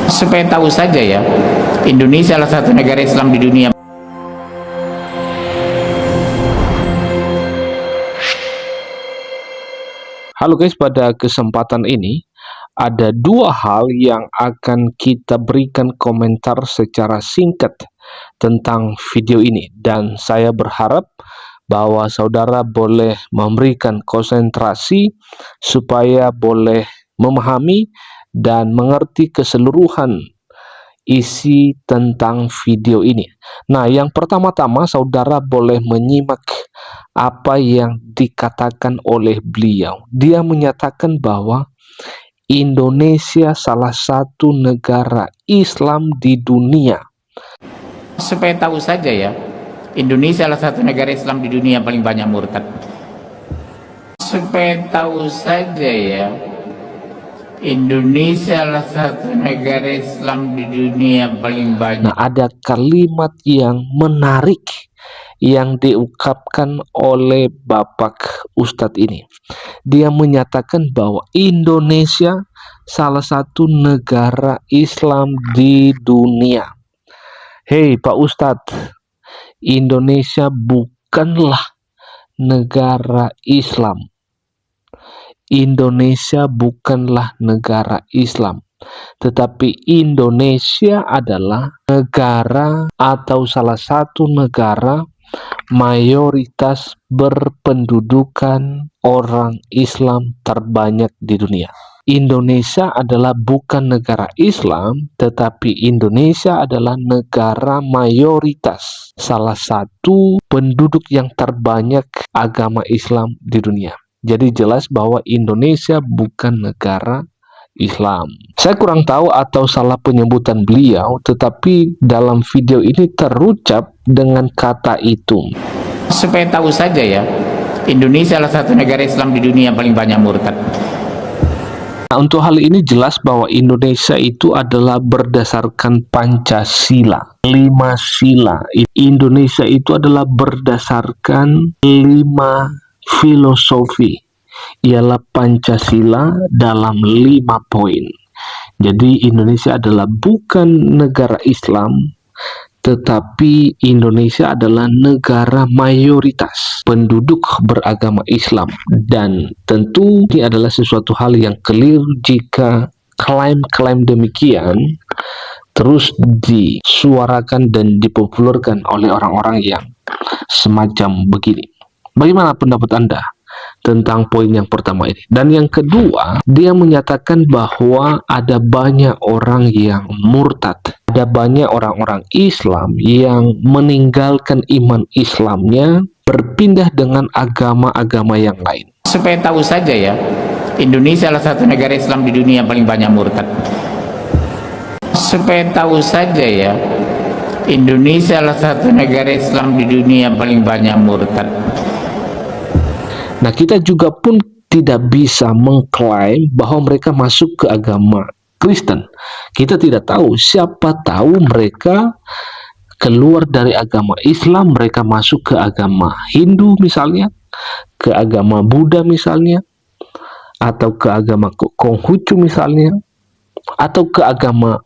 Supaya tahu saja ya, Indonesia salah satu negara Islam di dunia. Halo guys, pada kesempatan ini ada dua hal yang akan kita berikan komentar secara singkat tentang video ini, dan saya berharap bahwa saudara boleh memberikan konsentrasi supaya boleh memahami dan mengerti keseluruhan isi tentang video ini. Nah, yang pertama-tama saudara boleh menyimak apa yang dikatakan oleh beliau. Dia menyatakan bahwa Indonesia salah satu negara Islam di dunia. Supaya tahu saja ya, Indonesia salah satu negara Islam di dunia paling banyak murtad. Supaya tahu saja ya, Indonesia salah satu negara Islam di dunia paling banyak. Nah, ada kalimat yang menarik yang diungkapkan oleh Bapak Ustadz ini. Dia menyatakan bahwa Indonesia salah satu negara Islam di dunia. Hei Pak Ustadz, Indonesia bukanlah negara Islam. Indonesia bukanlah negara Islam, tetapi Indonesia adalah negara atau salah satu negara mayoritas berpendudukan orang Islam terbanyak di dunia. Indonesia adalah bukan negara Islam, tetapi Indonesia adalah negara mayoritas, salah satu penduduk yang terbanyak agama Islam di dunia. Jadi jelas bahwa Indonesia bukan negara Islam. Saya kurang tahu atau salah penyebutan beliau, tetapi dalam video ini terucap dengan kata itu. Supaya tahu saja ya, Indonesia salah satu negara Islam di dunia paling banyak murtad. Nah, untuk hal ini jelas bahwa Indonesia itu adalah berdasarkan Pancasila, 5 sila. Indonesia itu adalah berdasarkan 5 filosofi, ialah Pancasila dalam 5 poin. Jadi Indonesia adalah bukan negara Islam, tetapi Indonesia adalah negara mayoritas penduduk beragama Islam. Dan tentu ini adalah sesuatu hal yang keliru jika klaim-klaim demikian terus disuarakan dan dipopulerkan oleh orang-orang yang semacam begini. Bagaimana pendapat Anda tentang poin yang pertama ini? Dan yang kedua, dia menyatakan bahwa ada banyak orang yang murtad. Ada banyak orang-orang Islam yang meninggalkan iman Islamnya, berpindah dengan agama-agama yang lain. Supaya tahu saja ya, Indonesia salah satu negara Islam di dunia paling banyak murtad. Supaya tahu saja ya, Indonesia salah satu negara Islam di dunia paling banyak murtad. Nah, kita juga pun tidak bisa mengklaim bahwa mereka masuk ke agama Kristen. Kita tidak tahu, siapa tahu mereka keluar dari agama Islam, mereka masuk ke agama Hindu misalnya, ke agama Buddha misalnya, atau ke agama Konghucu misalnya, atau ke agama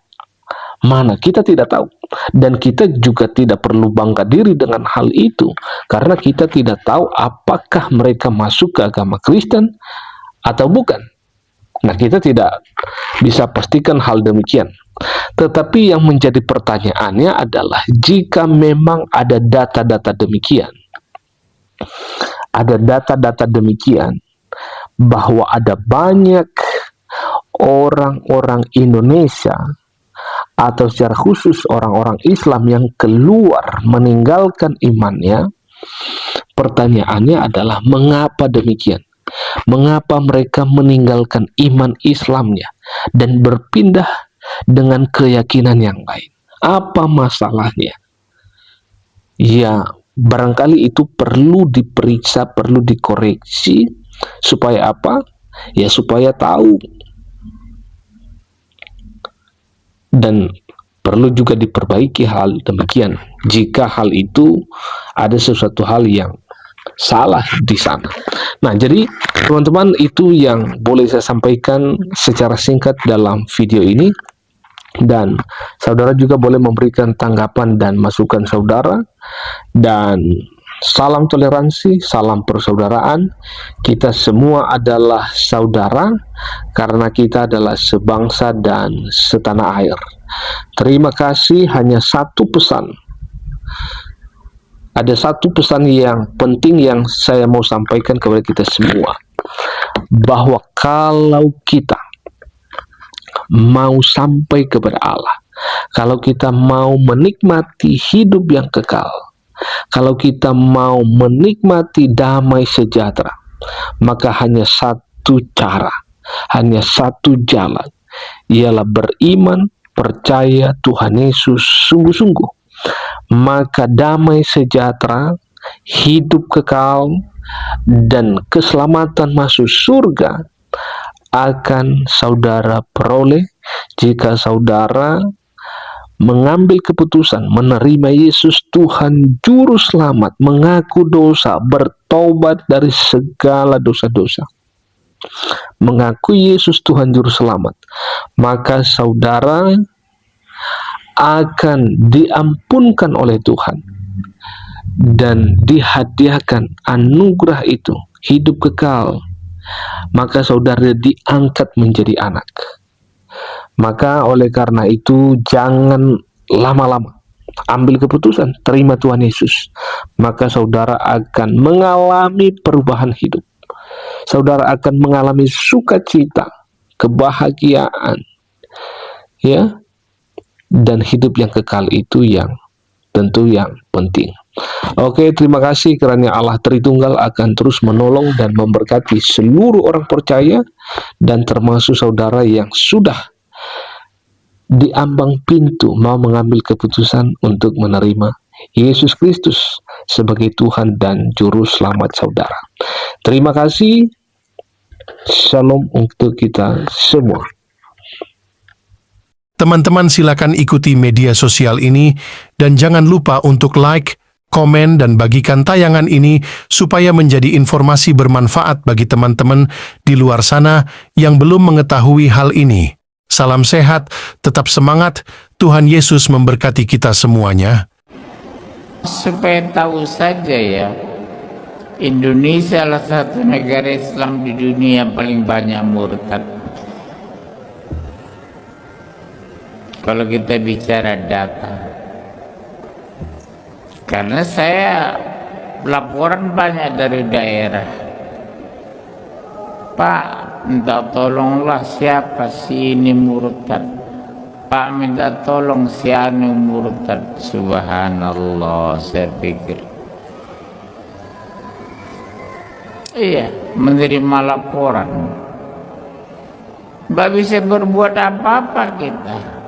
mana, kita tidak tahu. Dan kita juga tidak perlu bangga diri dengan hal itu, karena kita tidak tahu apakah mereka masuk ke agama Kristen atau bukan. Nah, kita tidak bisa pastikan hal demikian. Tetapi yang menjadi pertanyaannya adalah, jika memang ada data-data demikian, bahwa ada banyak orang-orang Indonesia atau secara khusus orang-orang Islam yang keluar meninggalkan imannya, pertanyaannya adalah mengapa demikian? Mengapa mereka meninggalkan iman Islamnya dan berpindah dengan keyakinan yang lain? Apa masalahnya? Ya, barangkali itu perlu diperiksa, perlu dikoreksi. Supaya apa? Ya, supaya tahu. Dan perlu juga diperbaiki hal demikian jika hal itu ada sesuatu hal yang salah di sana. Nah, jadi teman-teman, itu yang boleh saya sampaikan secara singkat dalam video ini. Dan saudara juga boleh memberikan tanggapan dan masukan saudara. Dan salam toleransi, salam persaudaraan. Kita semua adalah saudara karena kita adalah sebangsa dan setanah air. Terima kasih. Hanya satu pesan. Ada satu pesan yang penting yang saya mau sampaikan kepada kita semua, bahwa kalau kita mau sampai kepada Allah, kalau kita mau menikmati hidup yang kekal, kalau kita mau menikmati damai sejahtera, maka hanya satu cara, hanya satu jalan, ialah beriman, percaya Tuhan Yesus sungguh-sungguh. Maka damai sejahtera, hidup kekal, dan keselamatan masuk surga akan saudara peroleh jika saudara mengambil keputusan menerima Yesus Tuhan Juru Selamat, mengaku dosa, bertobat dari segala dosa-dosa, mengaku Yesus Tuhan Juru Selamat, maka saudara akan diampunkan oleh Tuhan dan dihadiahkan anugerah itu, hidup kekal. Maka saudara diangkat menjadi anak. Maka oleh karena itu jangan lama-lama, ambil keputusan, terima Tuhan Yesus. Maka saudara akan mengalami perubahan hidup. Saudara akan mengalami sukacita, kebahagiaan, ya, dan hidup yang kekal itu yang tentu yang penting. Oke, terima kasih kerana Allah Tritunggal akan terus menolong dan memberkati seluruh orang percaya, dan termasuk saudara yang sudah di ambang pintu mau mengambil keputusan untuk menerima Yesus Kristus sebagai Tuhan dan Juru Selamat saudara. Terima kasih. Shalom untuk kita semua. Teman-teman silakan ikuti media sosial ini dan jangan lupa untuk like, komen, dan bagikan tayangan ini supaya menjadi informasi bermanfaat bagi teman-teman di luar sana yang belum mengetahui hal ini. Salam sehat, tetap semangat, Tuhan Yesus memberkati kita semuanya. Supaya tahu saja ya, Indonesia salah satu negara Islam di dunia yang paling banyak murtad. Kalau kita bicara data, karena saya laporan banyak dari daerah, Pak minta tolonglah siapa si ini murtad, Pak minta tolong si anu murtad. Subhanallah, saya pikir iya, menerima laporan, nggak bisa berbuat apa-apa kita.